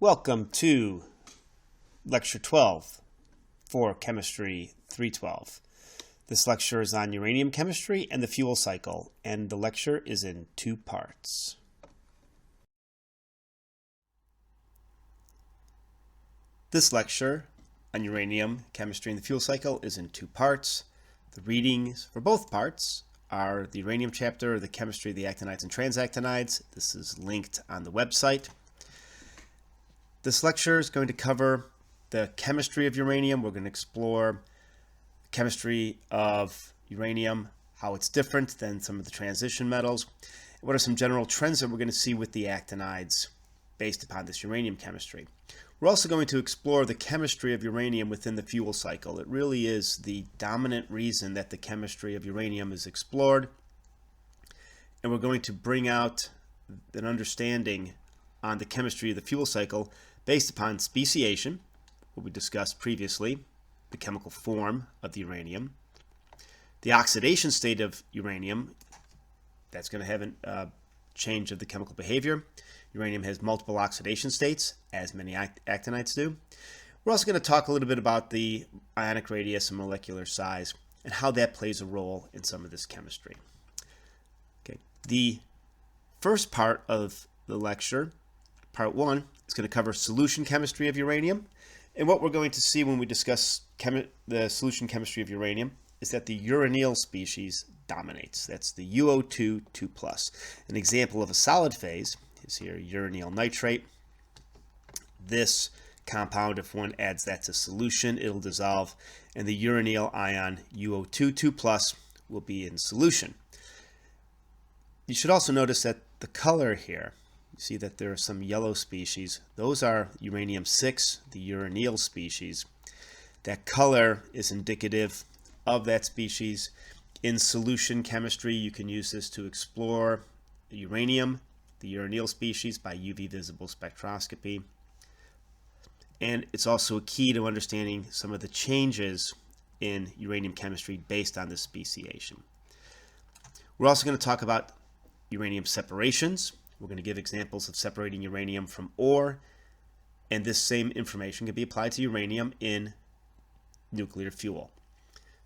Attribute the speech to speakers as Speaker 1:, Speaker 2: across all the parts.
Speaker 1: Welcome to Lecture 12 for Chemistry 312. This lecture is on uranium chemistry and the fuel cycle, and the lecture is in two parts. This lecture on uranium chemistry and the fuel cycle is in two parts. The readings for both parts are the uranium chapter, the chemistry of the actinides and transactinides. This is linked on the website. This lecture is going to cover the chemistry of uranium. We're going to explore the chemistry of uranium, how it's different than some of the transition metals. What are some general trends that we're going to see with the actinides based upon this uranium chemistry? We're also going to explore the chemistry of uranium within the fuel cycle. It really is the dominant reason that the chemistry of uranium is explored. And we're going to bring out an understanding on the chemistry of the fuel cycle based upon speciation, what we discussed previously, the chemical form of the uranium, the oxidation state of uranium, that's going to have a change of the chemical behavior. Uranium has multiple oxidation states, as many actinides do. We're also going to talk a little bit about the ionic radius and molecular size and how that plays a role in some of this chemistry. Okay. The first part of the lecture, part one, is going to cover solution chemistry of uranium. And what we're going to see when we discuss the solution chemistry of uranium is that the uranyl species dominates. That's the UO2 2+. An example of a solid phase is here uranyl nitrate. This compound, if one adds that to solution, it'll dissolve, and the uranyl ion UO2 2+ will be in solution. You should also notice that the color here, you see that there are some yellow species. Those are uranium-6, the uranyl species. That color is indicative of that species. In solution chemistry, you can use this to explore uranium, the uranyl species, by UV visible spectroscopy. And it's also a key to understanding some of the changes in uranium chemistry based on this speciation. We're also going to talk about uranium separations. We're going to give examples of separating uranium from ore, and this same information can be applied to uranium in nuclear fuel.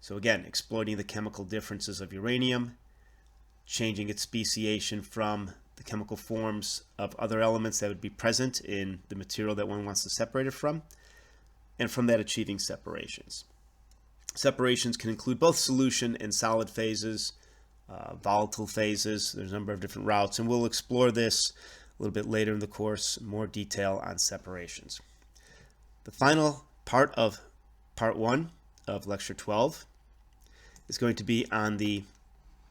Speaker 1: So again, exploiting the chemical differences of uranium, changing its speciation from the chemical forms of other elements that would be present in the material that one wants to separate it from, and from that achieving separations. Separations can include both solution and solid phases, volatile phases. There's a number of different routes, and we'll explore this a little bit later in the course, more detail on separations. The final part of part one of lecture 12 is going to be on the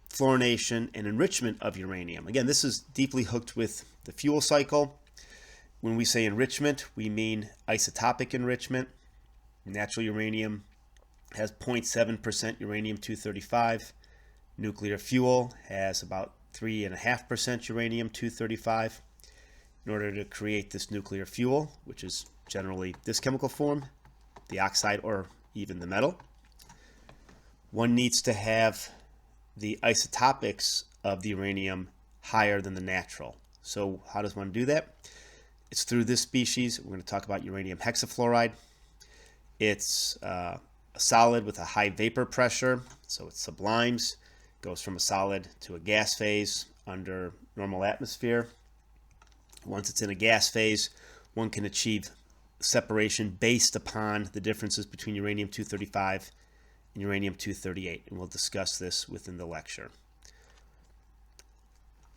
Speaker 1: fluorination and enrichment of uranium. Again, this is deeply hooked with the fuel cycle. When we say enrichment, we mean isotopic enrichment. Natural uranium has 0.7% uranium-235. Nuclear fuel has about 3.5% uranium-235. In order to create this nuclear fuel, which is generally this chemical form, the oxide or even the metal, one needs to have the isotopics of the uranium higher than the natural. So how does one do that? It's through this species. We're going to talk about uranium hexafluoride. It's a solid with a high vapor pressure, so it sublimes, goes from a solid to a gas phase under normal atmosphere. Once it's in a gas phase, one can achieve separation based upon the differences between uranium-235 and uranium-238, and we'll discuss this within the lecture.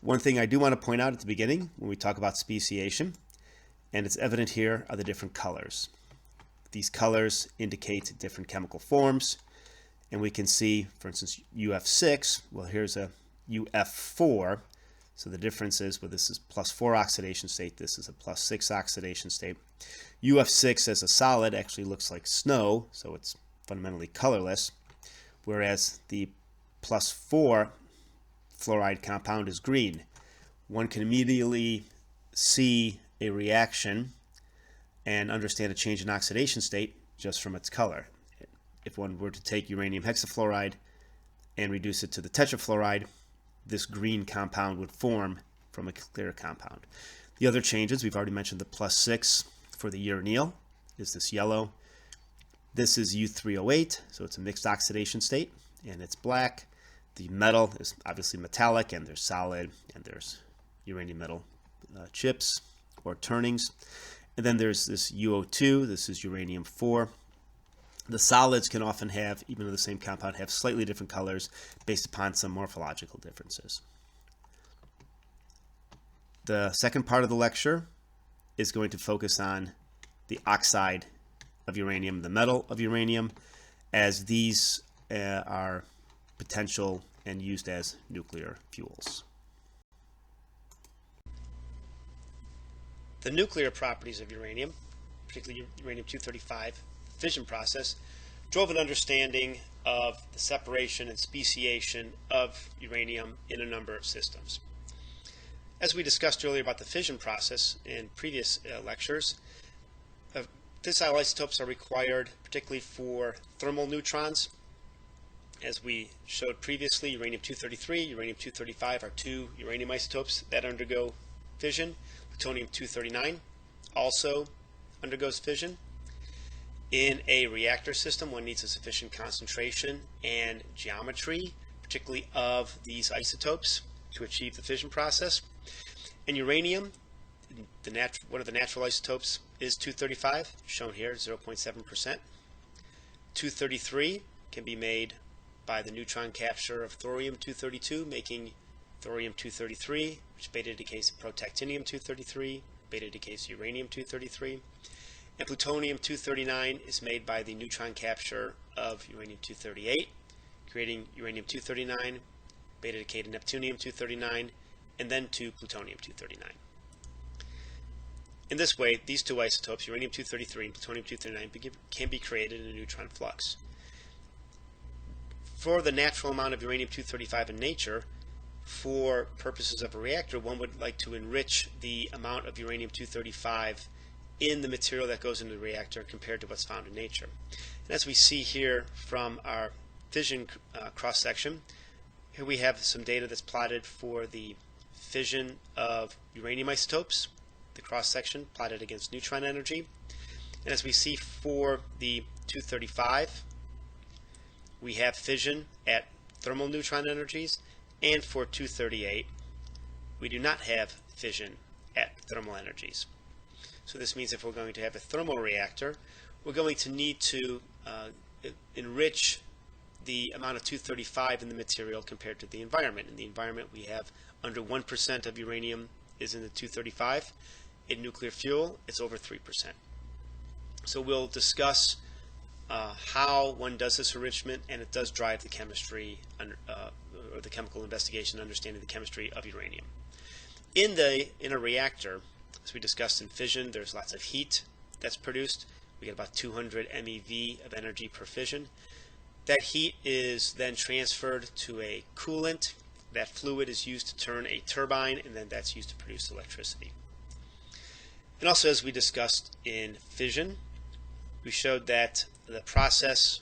Speaker 1: One thing I do want to point out at the beginning when we talk about speciation, and it's evident here, are the different colors. These colors indicate different chemical forms, and we can see, for instance, UF6, well, here's a UF4, so the difference is, well, this is +4 oxidation state, this is a +6 oxidation state. UF6 as a solid actually looks like snow, so it's fundamentally colorless, whereas the +4 fluoride compound is green. One can immediately see a reaction and understand a change in oxidation state just from its color. If one were to take uranium hexafluoride and reduce it to the tetrafluoride, this green compound would form from a clear compound. The other changes, we've already mentioned the +6 for the uranyl is this yellow. This is U308, so it's a mixed oxidation state, and it's black. The metal is obviously metallic, and there's solid, and there's uranium metal chips or turnings. And then there's this UO2, this is uranium-4. The solids can often have, even though the same compound, have slightly different colors based upon some morphological differences. The second part of the lecture is going to focus on the oxide of uranium, the metal of uranium, as these are potential and used as nuclear fuels. The nuclear properties of uranium, particularly uranium-235, fission process, drove an understanding of the separation and speciation of uranium in a number of systems. As we discussed earlier about the fission process in previous lectures, fissile isotopes are required particularly for thermal neutrons. As we showed previously, uranium-233, uranium-235 are two uranium isotopes that undergo fission. Plutonium-239 also undergoes fission. In a reactor system, one needs a sufficient concentration and geometry, particularly of these isotopes, to achieve the fission process. In uranium, one of the natural isotopes is 235, shown here, 0.7%. 233 can be made by the neutron capture of thorium-232, making thorium-233, which beta decays protactinium-233, beta decays uranium-233. And plutonium-239 is made by the neutron capture of uranium-238, creating uranium-239, beta decay to neptunium-239, and then to plutonium-239. In this way, these two isotopes, uranium-233 and plutonium-239, can be created in a neutron flux. For the natural amount of uranium-235 in nature, for purposes of a reactor, one would like to enrich the amount of uranium-235 in the material that goes into the reactor compared to what's found in nature. And as we see here from our fission cross-section, here we have some data that's plotted for the fission of uranium isotopes, the cross-section plotted against neutron energy. And as we see for the 235, we have fission at thermal neutron energies, and for 238, we do not have fission at thermal energies. So this means if we're going to have a thermal reactor, we're going to need to enrich the amount of 235 in the material compared to the environment. In the environment, we have under 1% of uranium is in the 235. In nuclear fuel, it's over 3%. So we'll discuss how one does this enrichment, and it does drive the chemistry or the chemical investigation, understanding the chemistry of uranium. In a reactor, as we discussed in fission, there's lots of heat that's produced. We get about 200 MeV of energy per fission. That heat is then transferred to a coolant. That fluid is used to turn a turbine, and then that's used to produce electricity. And also, as we discussed in fission, we showed that the process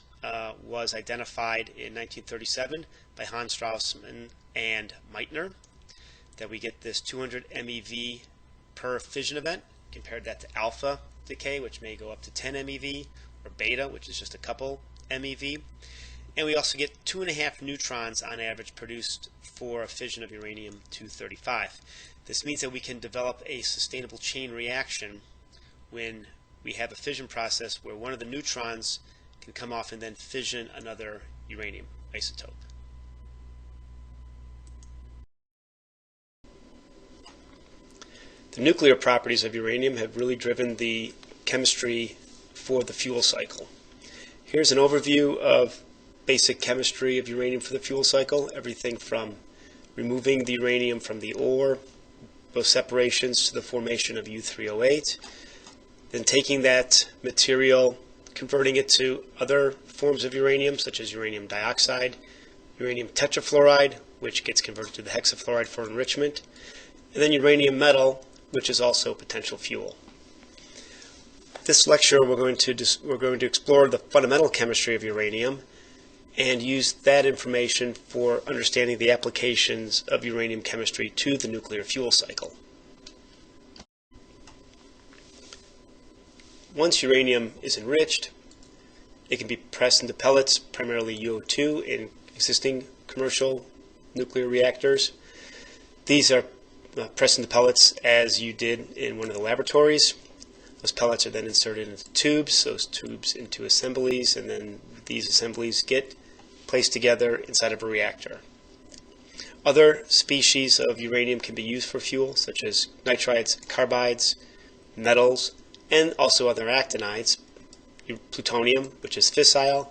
Speaker 1: was identified in 1937 by Hans Strassmann and Meitner, that we get this 200 MeV per fission event. Compared that to alpha decay, which may go up to 10 MeV, or beta, which is just a couple MeV. And we also get 2.5 neutrons on average produced for a fission of uranium-235. This means that we can develop a sustainable chain reaction when we have a fission process where one of the neutrons can come off and then fission another uranium isotope. The nuclear properties of uranium have really driven the chemistry for the fuel cycle. Here's an overview of basic chemistry of uranium for the fuel cycle, everything from removing the uranium from the ore, both separations to the formation of U308, then taking that material, converting it to other forms of uranium, such as uranium dioxide, uranium tetrafluoride, which gets converted to the hexafluoride for enrichment, and then uranium metal, which is also potential fuel. This lecture we're going to explore the fundamental chemistry of uranium and use that information for understanding the applications of uranium chemistry to the nuclear fuel cycle.
Speaker 2: once uranium is enriched, it can be pressed into pellets, primarily UO2, in existing commercial nuclear reactors. These are pressed into pellets as you did in one of the laboratories. Those pellets are then inserted into tubes, those tubes into assemblies, and then these assemblies get placed together inside of a reactor. Other species of uranium can be used for fuel, such as nitrides, carbides, metals, and also other actinides. Plutonium, which is fissile,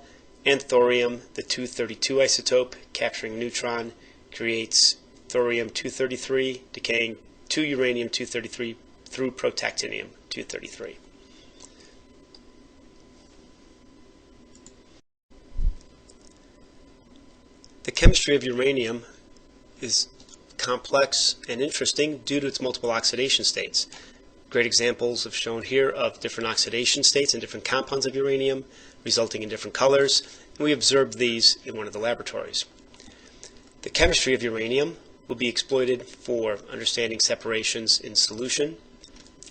Speaker 2: and thorium, the 232 isotope, capturing a neutron, creates thorium-233, decaying to uranium-233 through protactinium-233. The chemistry of uranium is complex and interesting due to its multiple oxidation states. Great examples have shown here of different oxidation states and different compounds of uranium resulting in different colors, and we observed these in one of the laboratories. The chemistry of uranium will be exploited for understanding separations in solution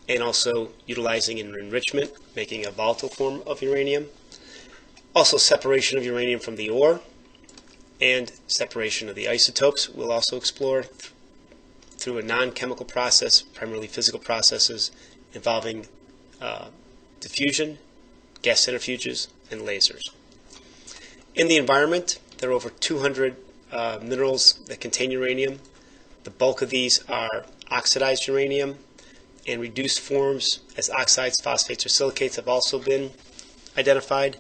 Speaker 2: and also utilizing in enrichment, making a volatile form of uranium. Also separation of uranium from the ore and separation of the isotopes we'll also explore through a non-chemical process, primarily physical processes involving diffusion, gas centrifuges, and lasers. In the environment, there are over 200 minerals that contain uranium. The bulk of these are oxidized uranium, and reduced forms as oxides, phosphates, or silicates have also been identified.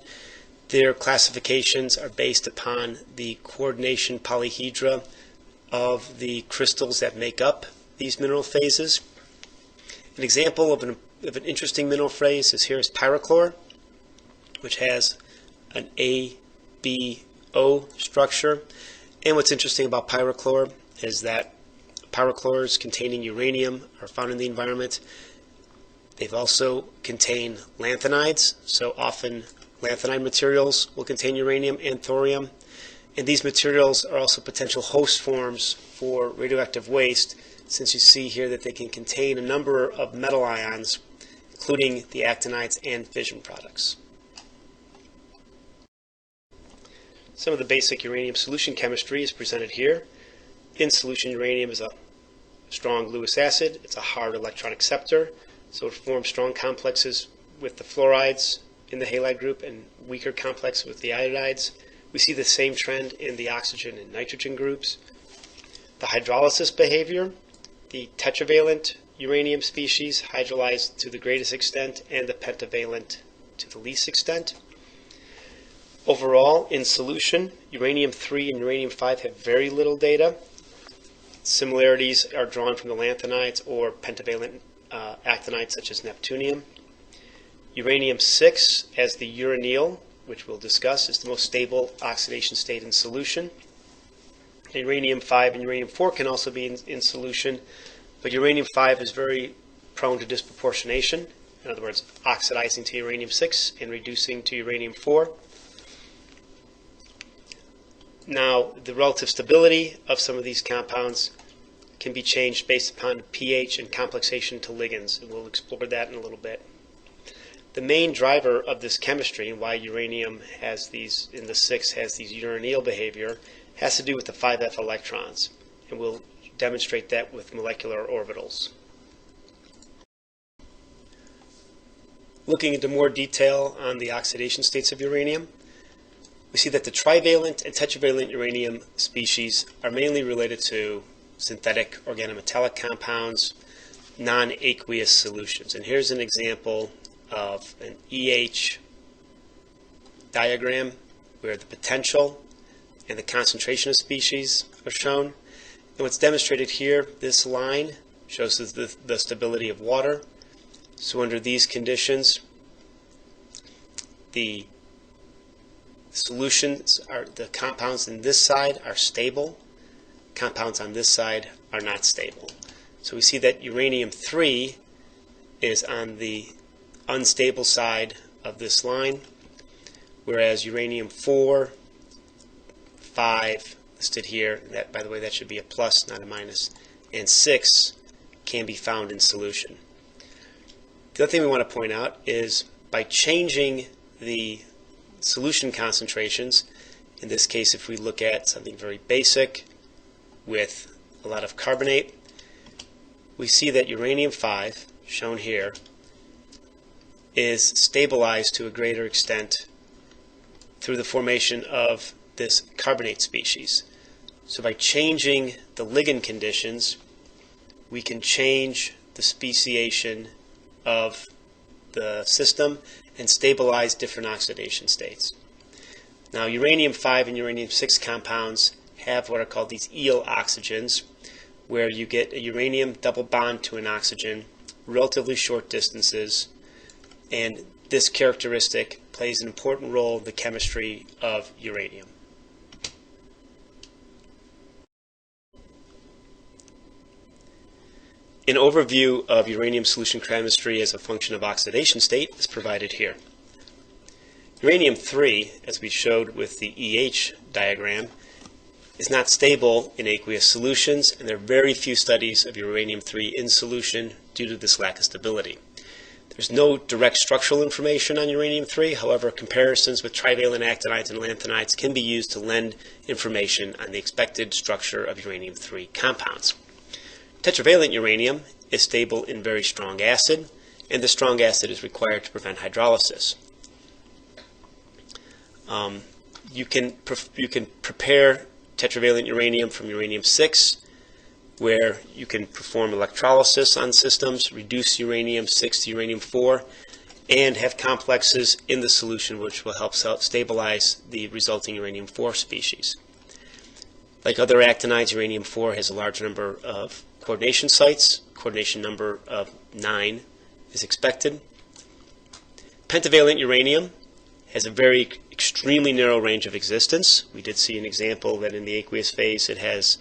Speaker 2: Their classifications are based upon the coordination polyhedra of the crystals that make up these mineral phases. An example of an interesting mineral phase is here is pyrochlore, which has an ABO structure. And what's interesting about pyrochlore is that pyrochlores containing uranium are found in the environment. They've also contain lanthanides, so often lanthanide materials will contain uranium and thorium. And these materials are also potential host forms for radioactive waste, since you see here that they can contain a number of metal ions, including the actinides and fission products. Some of the basic uranium solution chemistry is presented here. In solution, uranium is a strong Lewis acid. It's a hard electron acceptor, so it forms strong complexes with the fluorides in the halide group and weaker complexes with the iodides. We see the same trend in the oxygen and nitrogen groups. The hydrolysis behavior, the tetravalent uranium species hydrolyzed to the greatest extent and the pentavalent to the least extent. Overall, in solution, uranium-3 and uranium-5 have very little data. Similarities are drawn from the lanthanides or pentavalent actinides such as neptunium. Uranium-6 as the uranyl, which we'll discuss, is the most stable oxidation state in solution. Uranium-5 and uranium-4 can also be in solution, but uranium-5 is very prone to disproportionation, in other words, oxidizing to uranium-6 and reducing to uranium-4. Now, the relative stability of some of these compounds can be changed based upon pH and complexation to ligands, and we'll explore that in a little bit. The main driver of this chemistry and why uranium has these, in the 6 has these uranyl behavior, has to do with the 5f electrons, and we'll demonstrate that with molecular orbitals. Looking into more detail on the oxidation states of uranium, we see that the trivalent and tetravalent uranium species are mainly related to synthetic organometallic compounds, non-aqueous solutions. And here's an example of an EH diagram where the potential and the concentration of species are shown. And what's demonstrated here, this line shows the stability of water. So under these conditions, the solutions are, the compounds on this side are stable, compounds on this side are not stable. So we see that uranium-3 is on the unstable side of this line, whereas uranium-4, 5 listed here, that, by the way, that should be a plus, not a minus, and 6 can be found in solution. The other thing we want to point out is by changing the solution concentrations, in this case if we look at something very basic with a lot of carbonate, we see that uranium-5, shown here, is stabilized to a greater extent through the formation of this carbonate species. So by changing the ligand conditions, we can change the speciation of the system and stabilize different oxidation states. Now, uranium-5 and uranium-6 compounds have what are called these eel oxygens, where you get a uranium double bond to an oxygen, relatively short distances, and this characteristic plays an important role in the chemistry of uranium. An overview of uranium solution chemistry as a function of oxidation state is provided here. Uranium-3, as we showed with the EH diagram, is not stable in aqueous solutions, and there are very few studies of uranium-3 in solution due to this lack of stability. There's no direct structural information on uranium-3, however, comparisons with trivalent actinides and lanthanides can be used to lend information on the expected structure of uranium-3 compounds. Tetravalent uranium is stable in very strong acid, and the strong acid is required to prevent hydrolysis. You can prepare tetravalent uranium from uranium-6, where you can perform electrolysis on systems, reduce uranium-6 to uranium-4, and have complexes in the solution which will help stabilize the resulting uranium-4 species. Like other actinides, uranium-4 has a large number of coordination sites. Coordination number of 9 is expected. Pentavalent uranium has a very extremely narrow range of existence. We did see an example that in the aqueous phase it has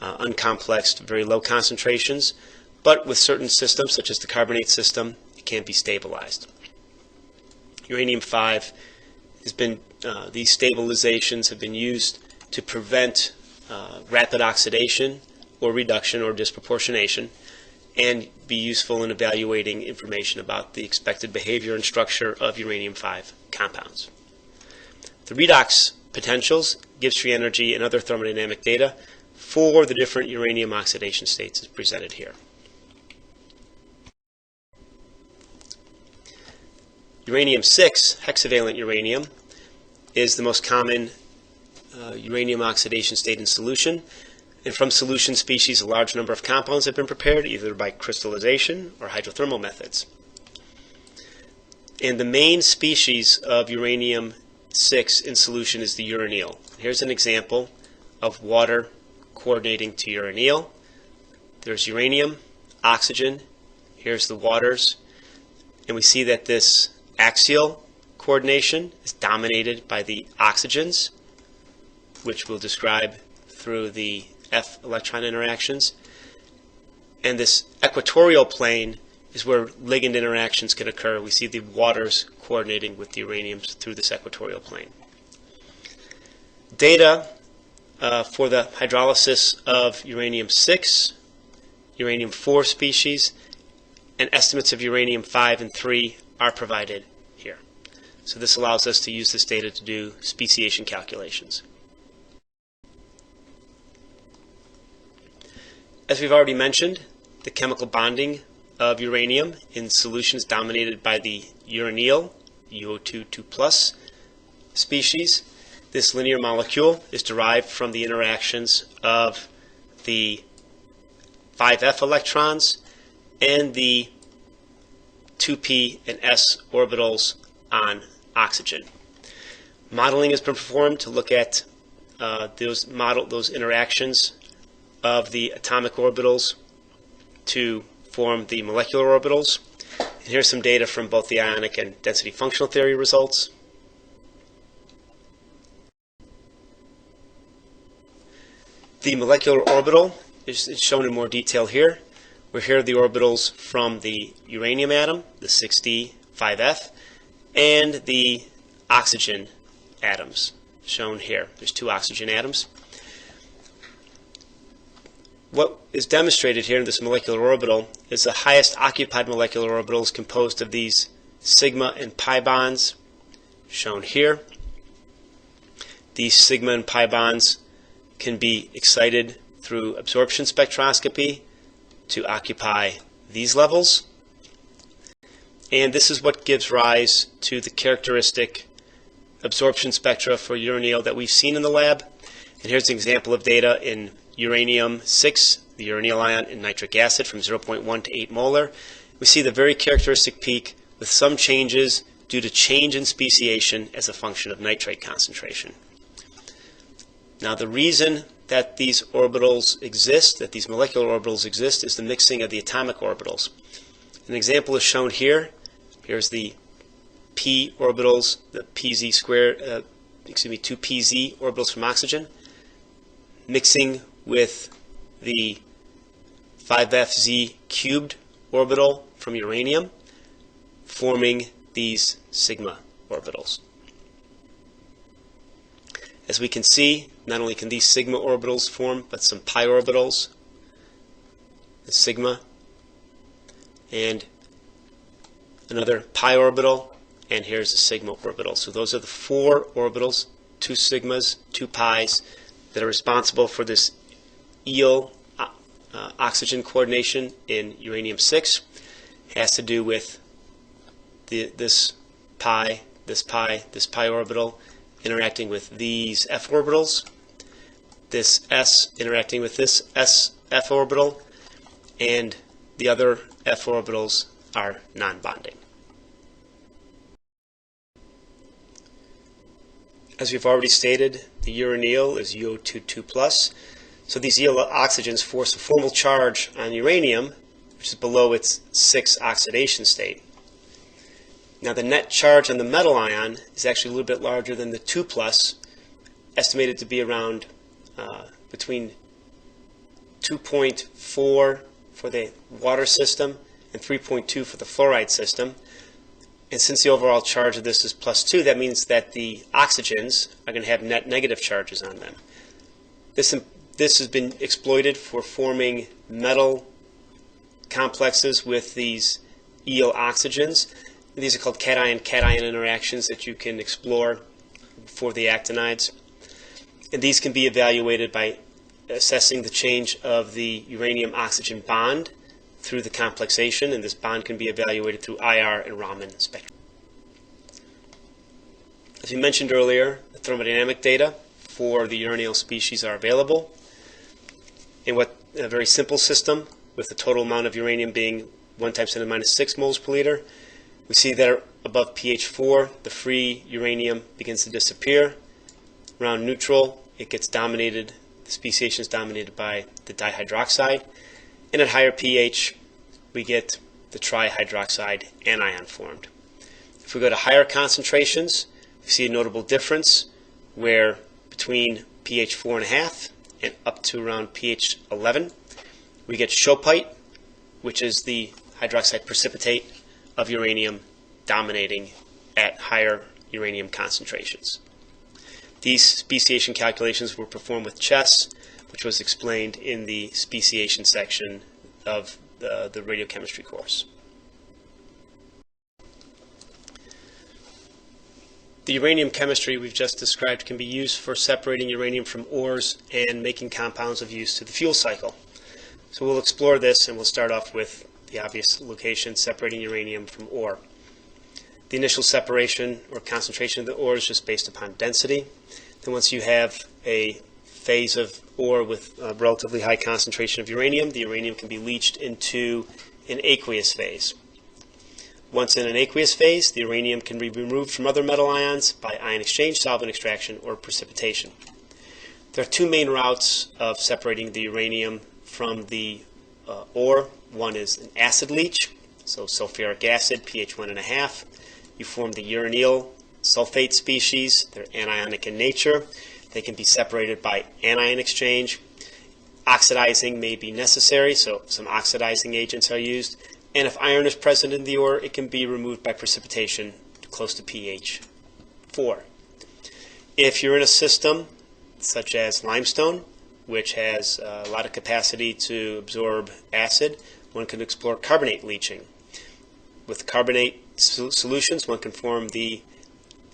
Speaker 2: uncomplexed, very low concentrations, but with certain systems, such as the carbonate system, it can be stabilized. Uranium-5 has been, these stabilizations have been used to prevent rapid oxidation or reduction or disproportionation, and be useful in evaluating information about the expected behavior and structure of uranium-5 compounds. The redox potentials gives free energy and other thermodynamic data for the different uranium oxidation states is presented here. Uranium-6, hexavalent uranium, is the most common uranium oxidation state in solution. And from solution species, a large number of compounds have been prepared, either by crystallization or hydrothermal methods. And the main species of uranium-6 in solution is the uranyl. Here's an example of water coordinating to uranyl. There's uranium, oxygen, here's the waters, and we see that this axial coordination is dominated by the oxygens, which we'll describe through the F electron interactions. And this equatorial plane is where ligand interactions can occur. We see the waters coordinating with the uraniums through this equatorial plane. Data for the hydrolysis of uranium-6, uranium-4 species, and estimates of uranium-5 and 3 are provided here. So this allows us to use this data to do speciation calculations. As we've already mentioned, the chemical bonding of uranium in solution is dominated by the uranyl, UO2 species. This linear molecule is derived from the interactions of the 5F electrons and the 2p and s orbitals on oxygen. Modeling has been performed to look at those interactions of the atomic orbitals to form the molecular orbitals. And here's some data from both the ionic and density functional theory results. The molecular orbital is shown in more detail here, where here are the orbitals from the uranium atom, the 6d 5f, and the oxygen atoms shown here. There's 2 oxygen atoms. What is demonstrated here in this molecular orbital is the highest occupied molecular orbital is composed of these sigma and pi bonds shown here. These sigma and pi bonds can be excited through absorption spectroscopy to occupy these levels. And this is what gives rise to the characteristic absorption spectra for uranyl that we've seen in the lab. And here's an example of data in uranium-6, the uranyl ion in nitric acid from 0.1 to 8 molar. We see the very characteristic peak with some changes due to change in speciation as a function of nitrate concentration. Now the reason that these orbitals exist, that these molecular orbitals exist, is the mixing of the atomic orbitals. An example is shown here. Here's the p orbitals, the pz squared, 2pz orbitals from oxygen, mixing with the 5fz cubed orbital from uranium, forming these sigma orbitals. As we can see, not only can these sigma orbitals form, but some pi orbitals, the sigma, and another pi orbital, and here's a sigma orbital. So those are the 4 orbitals, 2 sigmas, 2 pi's, that are responsible for this eel oxygen coordination in uranium-6. Has to do with this pi, this pi orbital interacting with these f orbitals, this s interacting with this f orbital, and the other f orbitals are non-bonding. As we've already stated, the uranyl is UO2+. So these eel oxygens force a formal charge on uranium, which is below its 6 oxidation state. Now the net charge on the metal ion is actually a little bit larger than the 2+, estimated to be around between 2.4 for the water system and 3.2 for the fluoride system. And since the overall charge of this is +2, that means that the oxygens are going to have net negative charges on them. This has been exploited for forming metal complexes with these eel oxygens. These are called cation-cation interactions that you can explore for the actinides. And these can be evaluated by assessing the change of the uranium-oxygen bond through the complexation, and this bond can be evaluated through IR and Raman spectrum. As we mentioned earlier, the thermodynamic data for the uranyl species are available. In a very simple system, with the total amount of uranium being 1 × 10⁻⁶ moles per liter, we see that above pH 4, the free uranium begins to disappear. Around neutral, it gets dominated, the speciation is dominated by the dihydroxide. And at higher pH, we get the trihydroxide anion formed. If we go to higher concentrations, we see a notable difference where between pH 4.5 and up to around pH 11, we get schopite, which is the hydroxide precipitate of uranium dominating at higher uranium concentrations. These speciation calculations were performed with CHES, which was explained in the speciation section of the radiochemistry course. The uranium chemistry we've just described can be used for separating uranium from ores and making compounds of use to the fuel cycle. So we'll explore this, and we'll start off with the obvious location, separating uranium from ore. The initial separation or concentration of the ore is just based upon density. Then once you have a phase of ore with a relatively high concentration of uranium, the uranium can be leached into an aqueous phase. Once in an aqueous phase, the uranium can be removed from other metal ions by ion exchange, solvent extraction, or precipitation. There are 2 main routes of separating the uranium from the ore. One is an acid leach, so sulfuric acid, pH 1.5. You form the uranyl sulfate species. They're anionic in nature. They can be separated by anion exchange. Oxidizing may be necessary, so some oxidizing agents are used. And if iron is present in the ore, it can be removed by precipitation close to pH 4. If you're in a system such as limestone, which has a lot of capacity to absorb acid, one can explore carbonate leaching. With carbonate solutions. One can form the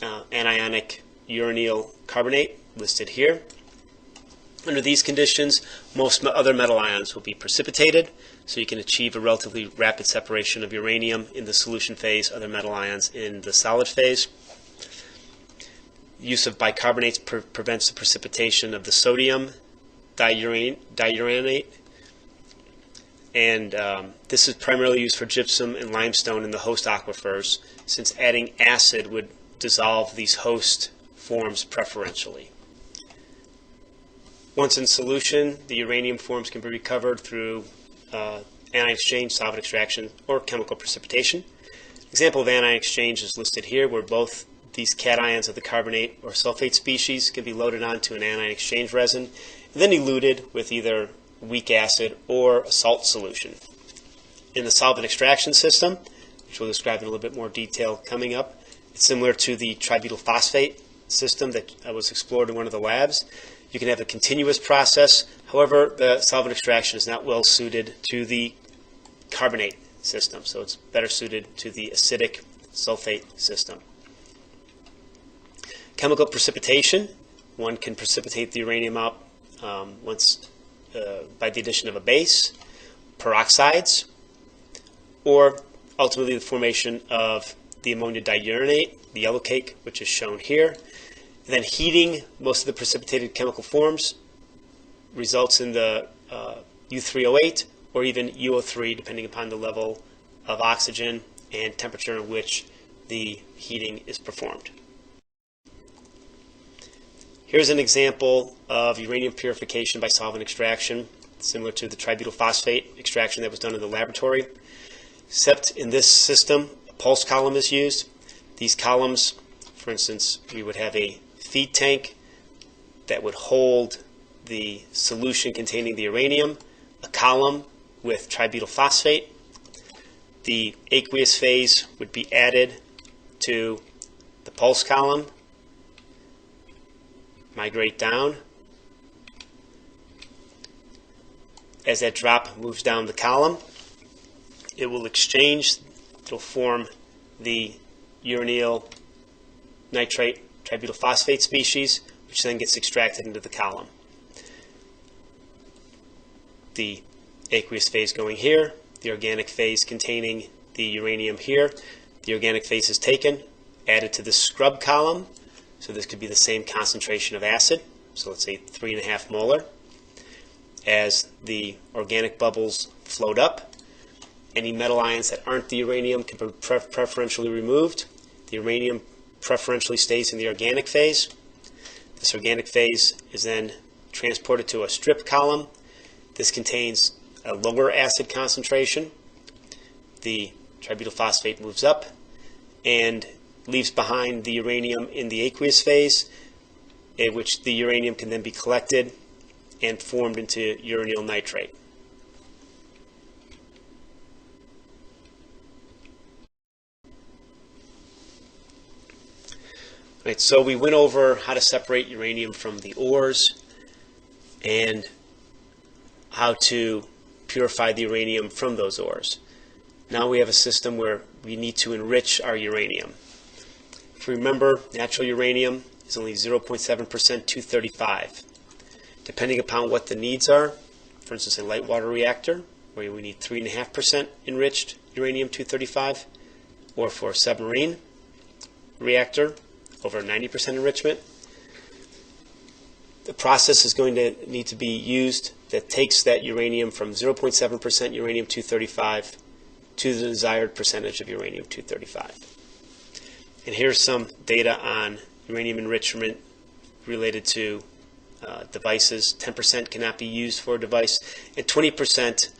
Speaker 2: anionic uranyl carbonate listed here. Under these conditions, most other metal ions will be precipitated, so you can achieve a relatively rapid separation of uranium in the solution phase, other metal ions in the solid phase. Use of bicarbonates prevents the precipitation of the sodium diuranate, and this is primarily used for gypsum and limestone in the host aquifers, since adding acid would dissolve these host forms preferentially. Once in solution, the uranium forms can be recovered through anion exchange, solvent extraction, or chemical precipitation. Example of anion exchange is listed here, where both these cations of the carbonate or sulfate species can be loaded onto an anion exchange resin and then eluted with either weak acid or a salt solution. In the solvent extraction system, which we'll describe in a little bit more detail coming up, it's similar to the tributyl phosphate system that was explored in one of the labs. You can have a continuous process. However, the solvent extraction is not well suited to the carbonate system, so it's better suited to the acidic sulfate system. Chemical precipitation. One can precipitate the uranium out by the addition of a base, peroxides, or ultimately the formation of the ammonia diuranate, the yellow cake, which is shown here. And then heating most of the precipitated chemical forms results in the U3O8 or even UO3, depending upon the level of oxygen and temperature in which the heating is performed. Here's an example of uranium purification by solvent extraction, similar to the tributyl phosphate extraction that was done in the laboratory, except in this system, a pulse column is used. These columns, for instance, we would have a feed tank that would hold the solution containing the uranium, a column with tributyl phosphate. The aqueous phase would be added to the pulse column, migrate down. As that drop moves down the column, it will exchange, it will form the uranyl nitrate tributyl phosphate species, which then gets extracted into the column. The aqueous phase going here, the organic phase containing the uranium here. The organic phase is taken, added to the scrub column, so this could be the same concentration of acid, so let's say 3.5 molar. As the organic bubbles float up, any metal ions that aren't the uranium can be preferentially removed. The uranium preferentially stays in the organic phase. This organic phase is then transported to a strip column. This contains a lower acid concentration. The tributyl phosphate moves up and leaves behind the uranium in the aqueous phase, in which the uranium can then be collected and formed into uranyl nitrate. Right, so we went over how to separate uranium from the ores and how to purify the uranium from those ores. Now we have a system where we need to enrich our uranium. If you remember, natural uranium is only 0.7% 235. Depending upon what the needs are, for instance, a light water reactor, where we need 3.5% enriched uranium 235, or for a submarine reactor, over 90% enrichment. The process is going to need to be used that takes that uranium from 0.7% uranium 235 to the desired percentage of uranium 235. And here's some data on uranium enrichment related to devices. 10% cannot be used for a device, and 20%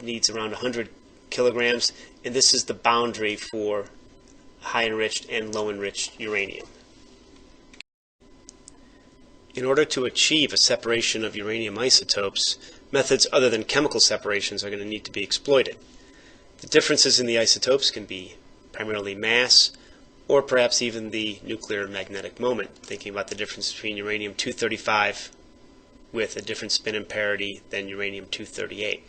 Speaker 2: needs around 100 kilograms, and this is the boundary for high enriched and low enriched uranium. In order to achieve a separation of uranium isotopes, methods other than chemical separations are going to need to be exploited. The differences in the isotopes can be primarily mass, or perhaps even the nuclear magnetic moment, thinking about the difference between uranium 235 with a different spin and parity than uranium 238.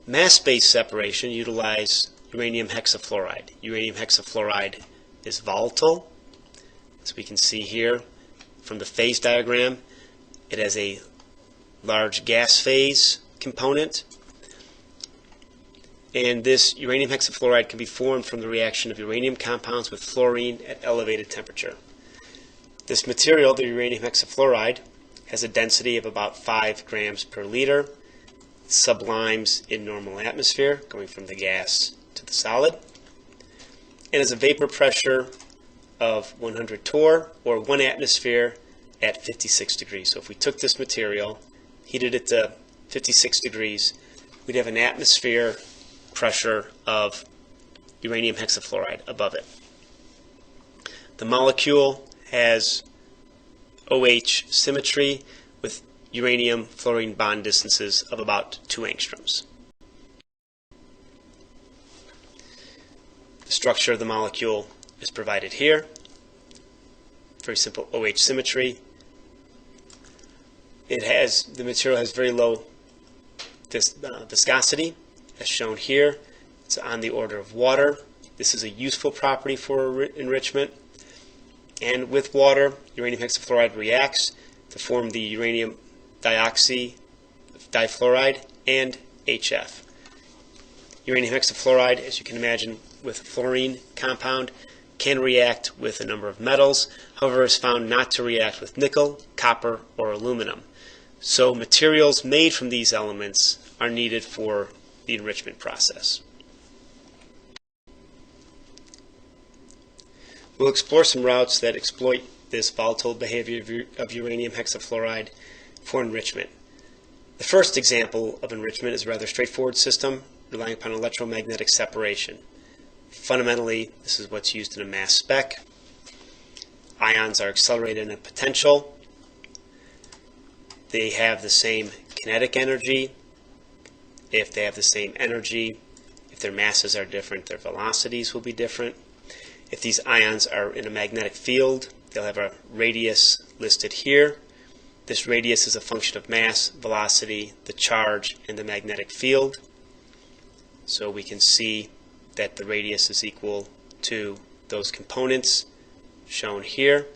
Speaker 2: Mass-based separation utilize uranium hexafluoride. Uranium hexafluoride is volatile, as we can see here from the phase diagram. It has a large gas phase component, and this uranium hexafluoride can be formed from the reaction of uranium compounds with fluorine at elevated temperature. This material, the uranium hexafluoride, has a density of about 5 grams per liter, sublimes in normal atmosphere, going from the gas to the solid, and has a vapor pressure of 100 torr, or 1 atmosphere at 56 degrees. So if we took this material, heated it to 56 degrees, we'd have an atmosphere pressure of uranium hexafluoride above it. The molecule has OH symmetry with uranium-fluorine bond distances of about 2 angstroms. The structure of the molecule is provided here. Very simple OH symmetry. The material has very low viscosity, as shown here. It's on the order of water. This is a useful property for enrichment. And with water, uranium hexafluoride reacts to form the uranium difluoride and HF. Uranium hexafluoride, as you can imagine, with a fluorine compound, can react with a number of metals, however is found not to react with nickel, copper, or aluminum. So materials made from these elements are needed for the enrichment process. We'll explore some routes that exploit this volatile behavior of uranium hexafluoride for enrichment. The first example of enrichment is a rather straightforward system relying upon electromagnetic separation. Fundamentally, this is what's used in a mass spec. Ions are accelerated in a potential. They have the same kinetic energy. If they have the same energy, if their masses are different, their velocities will be different. If these ions are in a magnetic field, they'll have a radius listed here. This radius is a function of mass, velocity, the charge, and the magnetic field. So we can see that the radius is equal to those components shown here.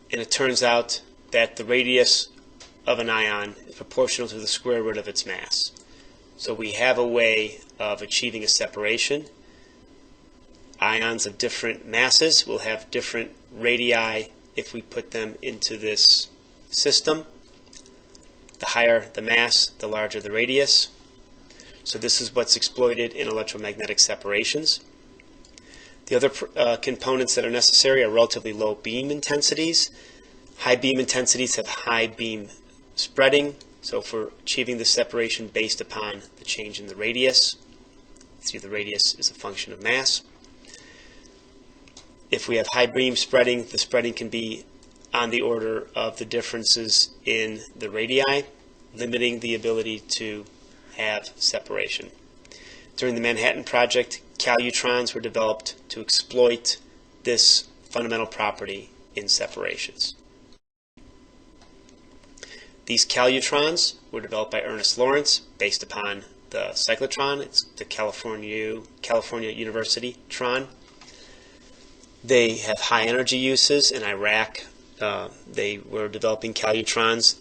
Speaker 2: And it turns out that the radius of an ion is proportional to the square root of its mass. So we have a way of achieving a separation. Ions of different masses will have different radii if we put them into this system. The higher the mass, the larger the radius. So this is what's exploited in electromagnetic separations. The other components that are necessary are relatively low beam intensities. High beam intensities have high beam spreading. So if we're achieving the separation based upon the change in the radius, see the radius is a function of mass. If we have high beam spreading, the spreading can be on the order of the differences in the radii, limiting the ability to have separation. During the Manhattan Project, calutrons were developed to exploit this fundamental property in separations. These calutrons were developed by Ernest Lawrence based upon the cyclotron. It's the California University tron. They have high energy uses. In Iraq, they were developing calutrons,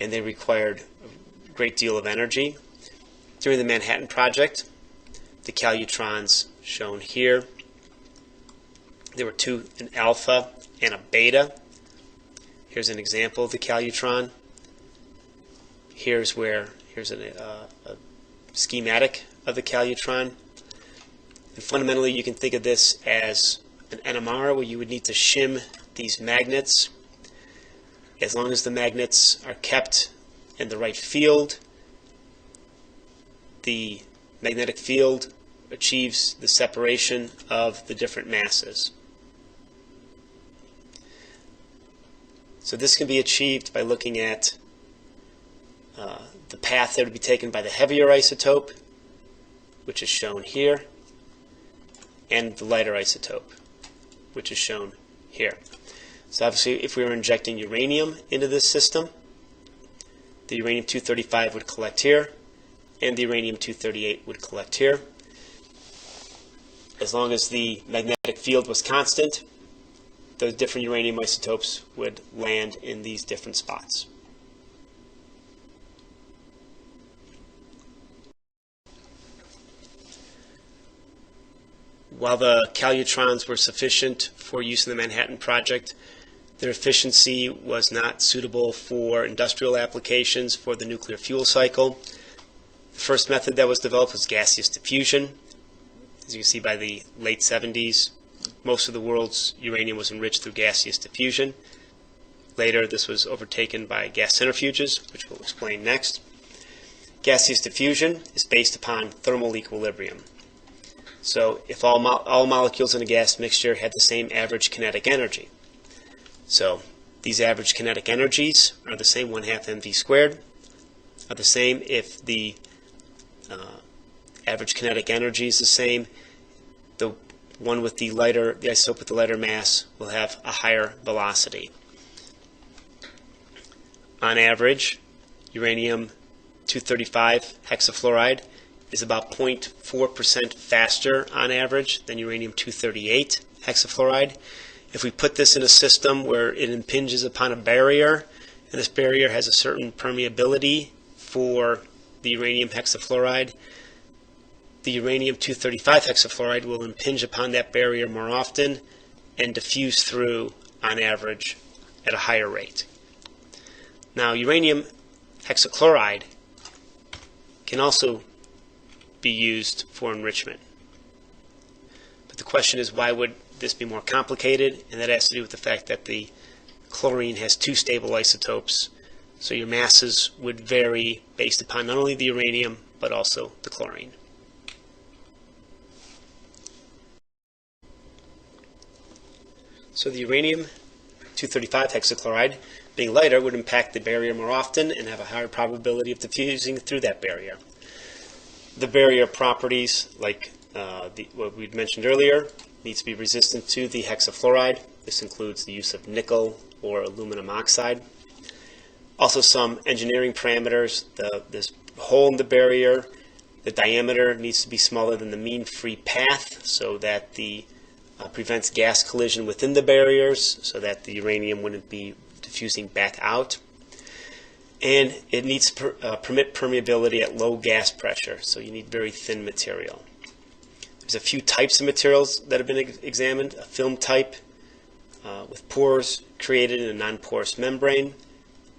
Speaker 2: and they required a great deal of energy. During the Manhattan Project, the calutrons shown here, there were two, an alpha and a beta. Here's an example of the calutron. Here's a schematic of the calutron. And fundamentally, you can think of this as an NMR where you would need to shim these magnets. As long as the magnets are kept in the right field, the magnetic field achieves the separation of the different masses. So this can be achieved by looking at the path that would be taken by the heavier isotope, which is shown here, and the lighter isotope, which is shown here. So obviously, if we were injecting uranium into this system, the uranium-235 would collect here, and the uranium-238 would collect here. As long as the magnetic field was constant, the different uranium isotopes would land in these different spots. While the calutrons were sufficient for use in the Manhattan Project, their efficiency was not suitable for industrial applications for the nuclear fuel cycle. The first method that was developed was gaseous diffusion. As you can see, by the late 70s, most of the world's uranium was enriched through gaseous diffusion. Later, this was overtaken by gas centrifuges, which we'll explain next. Gaseous diffusion is based upon thermal equilibrium. So if all molecules in a gas mixture had the same average kinetic energy. So these average kinetic energies are the same, 1/2 mv squared, are the same if the average kinetic energy is the same. The one with the isotope with the lighter mass will have a higher velocity. On average, uranium-235 hexafluoride is about 0.4% faster on average than uranium-238 hexafluoride. If we put this in a system where it impinges upon a barrier, and this barrier has a certain permeability for the uranium hexafluoride, the uranium-235 hexafluoride will impinge upon that barrier more often and diffuse through, on average, at a higher rate. Now, uranium hexachloride can also be used for enrichment. But the question is, why would this be more complicated? And that has to do with the fact that the chlorine has 2 stable isotopes, so your masses would vary based upon not only the uranium but also the chlorine. So the uranium-235 hexachloride, being lighter, would impact the barrier more often and have a higher probability of diffusing through that barrier. The barrier properties, like what we'd mentioned earlier, needs to be resistant to the hexafluoride. This includes the use of nickel or aluminum oxide. Also some engineering parameters. This hole in the barrier, the diameter needs to be smaller than the mean free path so that the prevents gas collision within the barriers so that the uranium wouldn't be diffusing back out. And it needs to permit permeability at low gas pressure, so you need very thin material. There's a few types of materials that have been examined. A film type with pores created in a non-porous membrane.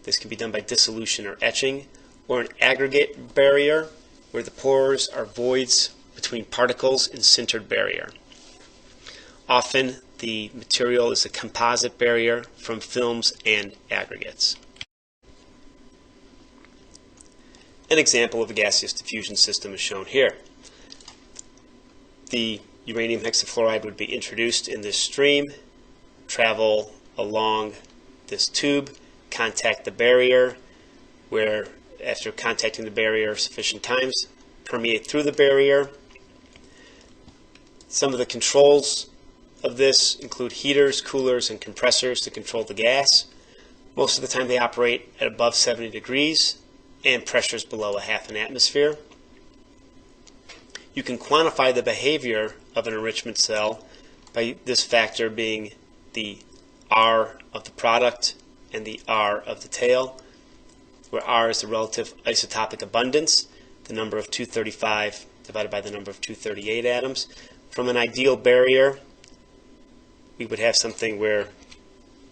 Speaker 2: This can be done by dissolution or etching, or an aggregate barrier where the pores are voids between particles in sintered barrier. Often the material is a composite barrier from films and aggregates. An example of a gaseous diffusion system is shown here. The uranium hexafluoride would be introduced in this stream, travel along this tube, contact the barrier, where after contacting the barrier sufficient times, permeate through the barrier. Some of the controls of this include heaters, coolers, and compressors to control the gas. Most of the time they operate at above 70 degrees and pressures below 1/2 atmosphere. You can quantify the behavior of an enrichment cell by this factor being the R of the product and the R of the tail, where R is the relative isotopic abundance, the number of 235 divided by the number of 238 atoms. From an ideal barrier, we would have something where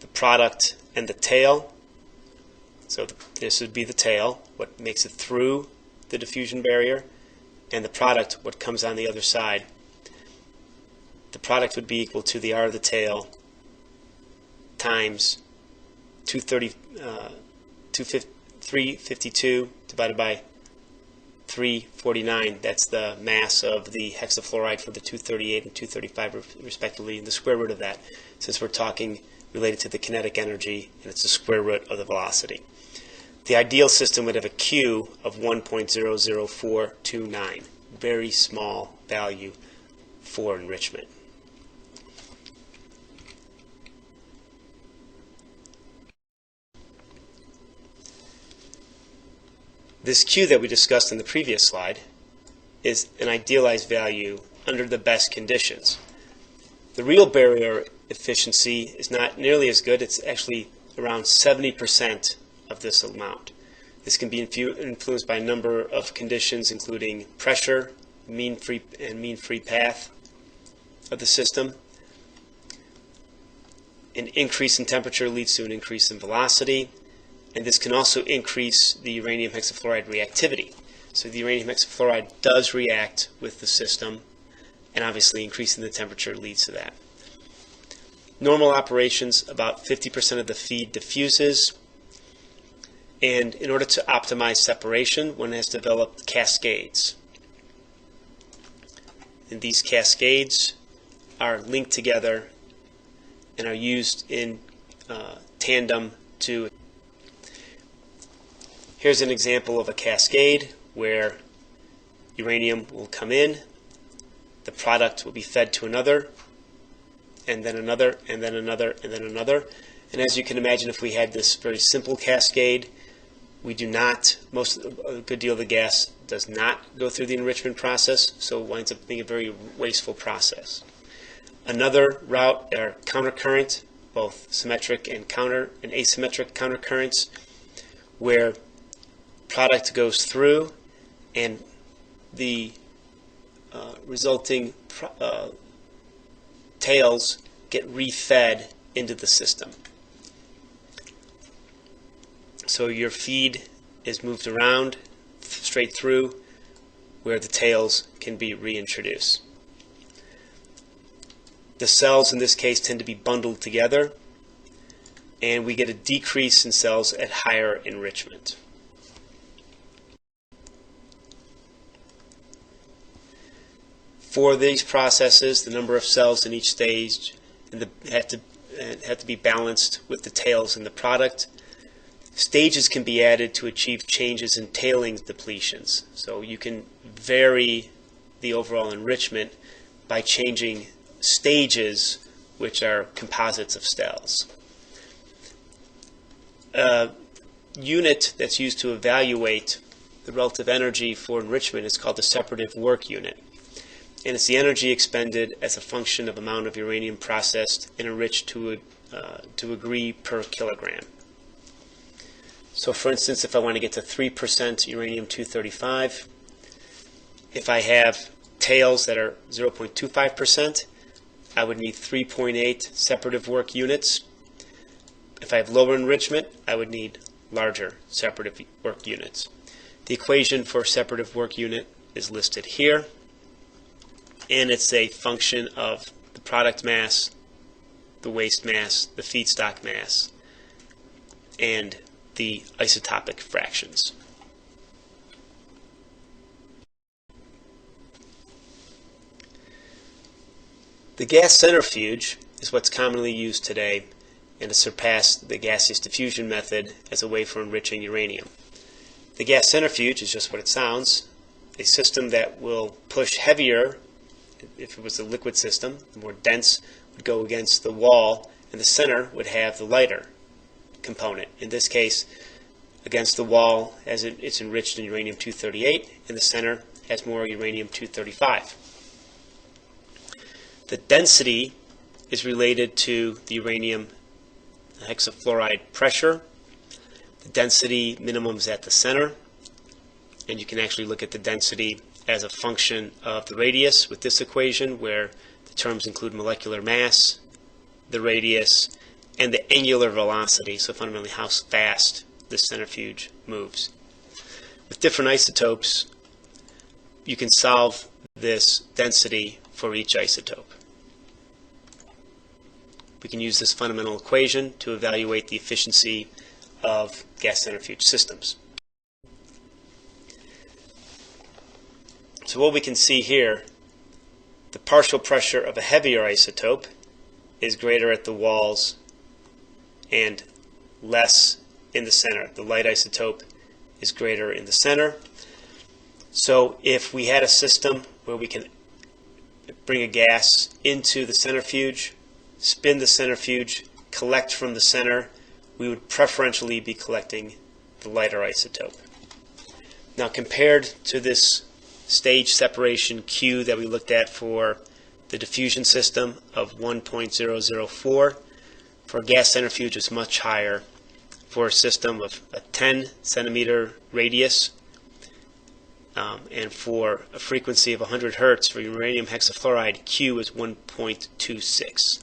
Speaker 2: the product and the tail, so this would be the tail, what makes it through the diffusion barrier, and the product, what comes on the other side. The product would be equal to the R of the tail times 352 divided by 349. That's the mass of the hexafluoride for the 238 and 235 respectively, and the square root of that, since we're talking related to the kinetic energy, and it's the square root of the velocity. The ideal system would have a Q of 1.00429, very small value for enrichment. This Q that we discussed in the previous slide is an idealized value under the best conditions. The real barrier efficiency is not nearly as good. It's actually around 70% of this amount. This can be influenced by a number of conditions, including pressure, mean free path of the system. An increase in temperature leads to an increase in velocity, and this can also increase the uranium hexafluoride reactivity. So the uranium hexafluoride does react with the system, and obviously increasing the temperature leads to that. Normal operations, about 50% of the feed diffuses, and in order to optimize separation, one has developed cascades. And these cascades are linked together and are used in tandem to. Here's an example of a cascade where uranium will come in, the product will be fed to another, and then another, and then another, and then another. And as you can imagine, if we had this very simple cascade, we do not, a good deal of the gas does not go through the enrichment process, so it winds up being a very wasteful process. Another route are countercurrent, both symmetric and asymmetric countercurrents, where product goes through and the resulting tails get refed into the system. So your feed is moved around straight through where the tails can be reintroduced. The cells in this case tend to be bundled together, and we get a decrease in cells at higher enrichment. For these processes, the number of cells in each stage have to be balanced with the tails in the product. Stages can be added to achieve changes in tailings depletions. So you can vary the overall enrichment by changing stages, which are composites of cells. A unit that's used to evaluate the relative energy for enrichment is called the separative work unit. And it's the energy expended as a function of amount of uranium processed and enriched to a degree per kilogram. So for instance, if I want to get to 3% uranium-235, if I have tails that are 0.25%, I would need 3.8 separative work units. If I have lower enrichment, I would need larger separative work units. The equation for separative work unit is listed here, and it's a function of the product mass, the waste mass, the feedstock mass, and the isotopic fractions. The gas centrifuge is what's commonly used today and has surpassed the gaseous diffusion method as a way for enriching uranium. The gas centrifuge is just what it sounds, a system that will push heavier. If it was a liquid system, the more dense would go against the wall, and the center would have the lighter component. In this case, against the wall, as it's enriched in uranium-238, and the center has more uranium-235. The density is related to the uranium hexafluoride pressure. The density minimum is at the center, and you can actually look at the density as a function of the radius with this equation, where the terms include molecular mass, the radius, and the angular velocity, so fundamentally how fast this centrifuge moves. With different isotopes, you can solve this density for each isotope. We can use this fundamental equation to evaluate the efficiency of gas centrifuge systems. So what we can see here, the partial pressure of a heavier isotope is greater at the walls and less in the center. The light isotope is greater in the center. So if we had a system where we can bring a gas into the centrifuge, spin the centrifuge, collect from the center, we would preferentially be collecting the lighter isotope. Now compared to this stage separation Q that we looked at for the diffusion system of 1.004, for a gas centrifuge it's much higher. For a system of a 10 centimeter radius and for a frequency of 100 hertz for uranium hexafluoride, Q is 1.26.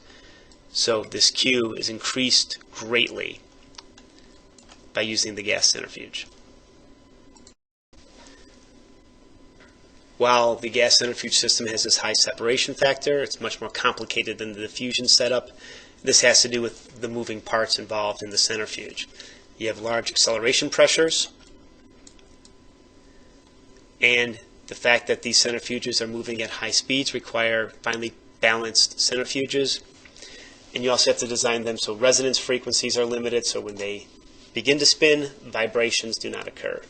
Speaker 2: So this Q is increased greatly by using the gas centrifuge. While the gas centrifuge system has this high separation factor, it's much more complicated than the diffusion setup. This has to do with the moving parts involved in the centrifuge. You have large acceleration pressures, and the fact that these centrifuges are moving at high speeds require finely balanced centrifuges. And you also have to design them so resonance frequencies are limited, so when they begin to spin, vibrations do not occur.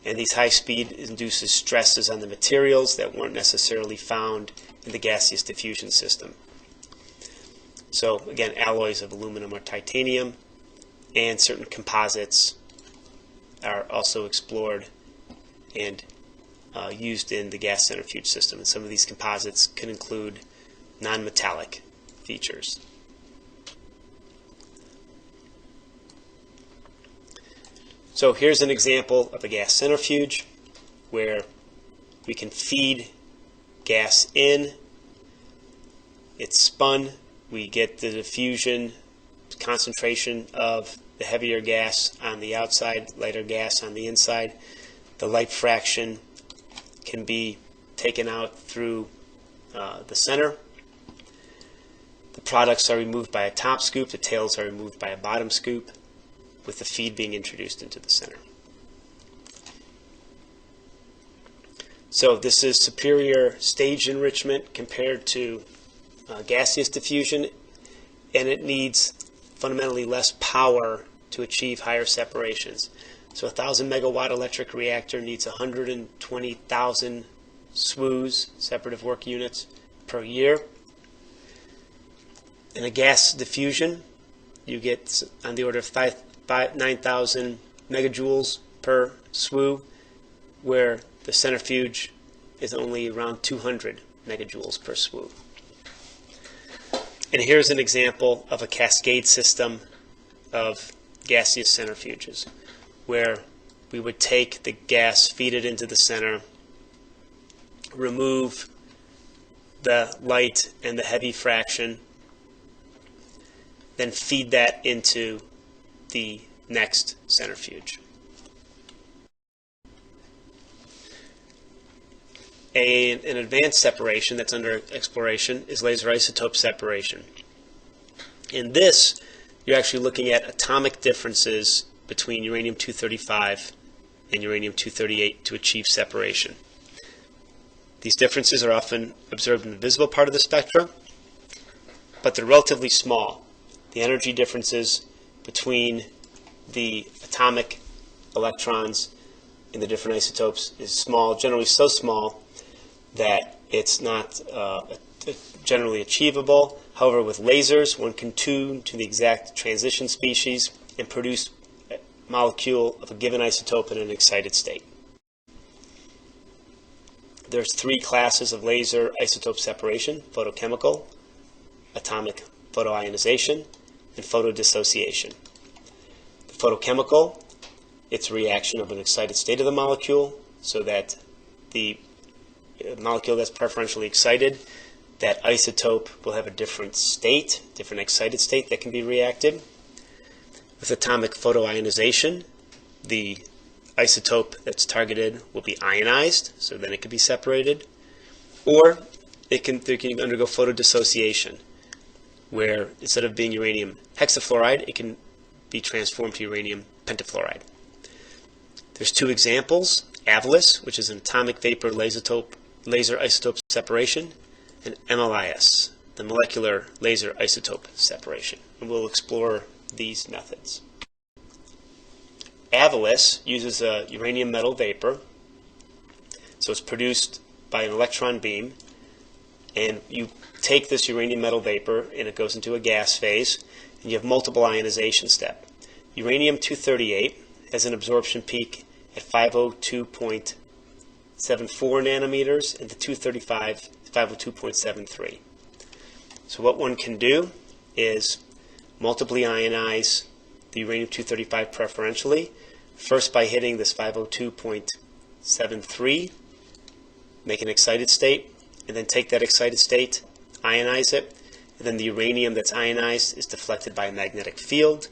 Speaker 2: And these high speed induces stresses on the materials that weren't necessarily found in the gaseous diffusion system. So again, alloys of aluminum or titanium and certain composites are also explored and used in the gas centrifuge system. And some of these composites can include non-metallic features. So here's an example of a gas centrifuge where we can feed gas in, it's spun, we get the diffusion concentration of the heavier gas on the outside, lighter gas on the inside. The light fraction can be taken out through the center. The products are removed by a top scoop, the tails are removed by a bottom scoop, with the feed being introduced into the center. So this is superior stage enrichment compared to gaseous diffusion, and it needs fundamentally less power to achieve higher separations. So a 1,000 megawatt electric reactor needs 120,000 SWUs, separative work units, per year. In a gas diffusion, you get on the order of 9,000 megajoules per SWU, where the centrifuge is only around 200 megajoules per SWU. And here's an example of a cascade system of gaseous centrifuges, where we would take the gas, feed it into the center, remove the light and the heavy fraction, then feed that into the next centrifuge. An advanced separation that's under exploration is laser isotope separation. In this, you're actually looking at atomic differences between uranium-235 and uranium-238 to achieve separation. These differences are often observed in the visible part of the spectrum, but they're relatively small. The energy differences between the atomic electrons in the different isotopes is small, generally so small that it's not generally achievable. However, with lasers, one can tune to the exact transition species and produce a molecule of a given isotope in an excited state. There's three classes of laser isotope separation: photochemical, atomic photoionization, and photodissociation. The photochemical, it's a reaction of an excited state of the molecule, so that the molecule that's preferentially excited, that isotope will have a different state, different excited state that can be reacted. With atomic photoionization, the isotope that's targeted will be ionized, so then it can be separated. Or they can undergo photodissociation, where instead of being uranium hexafluoride, it can be transformed to uranium pentafluoride. There's two examples: AVLIS, which is an atomic vapor laser isotope separation, and MLIS, the molecular laser isotope separation. And we'll explore these methods. AVLIS uses a uranium metal vapor, so it's produced by an electron beam, and you take this uranium metal vapor and it goes into a gas phase, and you have multiple ionization steps. Uranium-238 has an absorption peak at 502.74 nanometers and the 235 502.73. So what one can do is multiply ionize the uranium-235 preferentially, first by hitting this 502.73, make an excited state, and then take that excited state, ionize it, and then the uranium that's ionized is deflected by a magnetic field,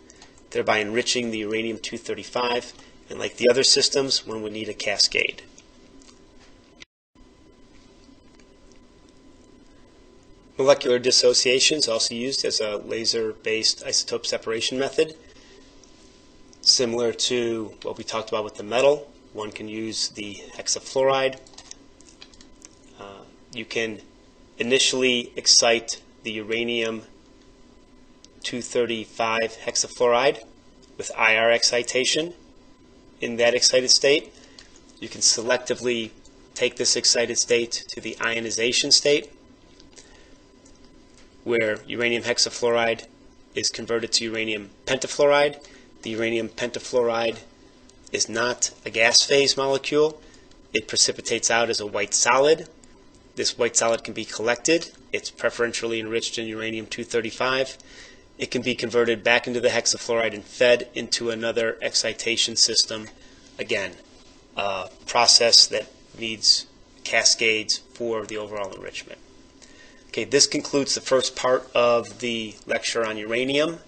Speaker 2: thereby enriching the uranium-235, and like the other systems, one would need a cascade. Molecular dissociation is also used as a laser-based isotope separation method. Similar to what we talked about with the metal, one can use the hexafluoride. You can initially excite the uranium-235 hexafluoride with IR excitation. In that excited state, you can selectively take this excited state to the ionization state, where uranium hexafluoride is converted to uranium pentafluoride. The uranium pentafluoride is not a gas phase molecule. It precipitates out as a white solid. This white solid can be collected. It's preferentially enriched in uranium-235. It can be converted back into the hexafluoride and fed into another excitation system. Again, a process that needs cascades for the overall enrichment. Okay, this concludes the first part of the lecture on uranium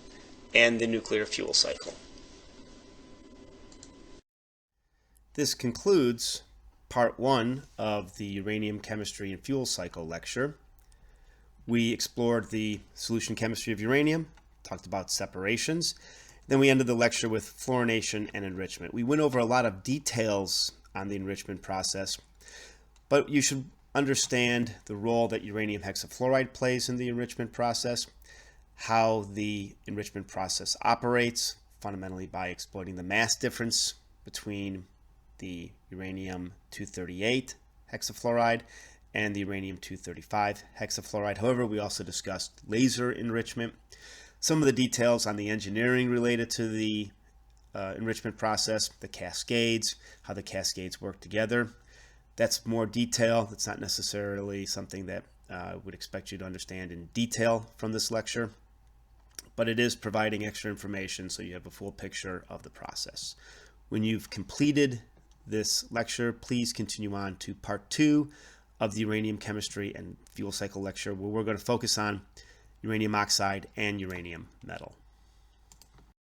Speaker 2: and the nuclear fuel cycle.
Speaker 1: This concludes part 1 of the uranium chemistry and fuel cycle lecture. We explored the solution chemistry of uranium, talked about separations, then we ended the lecture with fluorination and enrichment. We went over a lot of details on the enrichment process, but you should understand the role that uranium hexafluoride plays in the enrichment process, how the enrichment process operates, fundamentally by exploiting the mass difference between the uranium-238 hexafluoride and the uranium-235 hexafluoride. However, we also discussed laser enrichment, some of the details on the engineering related to the enrichment process, the cascades, how the cascades work together. That's more detail. That's not necessarily something that I would expect you to understand in detail from this lecture, but it is providing extra information so you have a full picture of the process. When you've completed this lecture, please continue on to part 2 of the uranium chemistry and fuel cycle lecture, where we're going to focus on uranium oxide and uranium metal.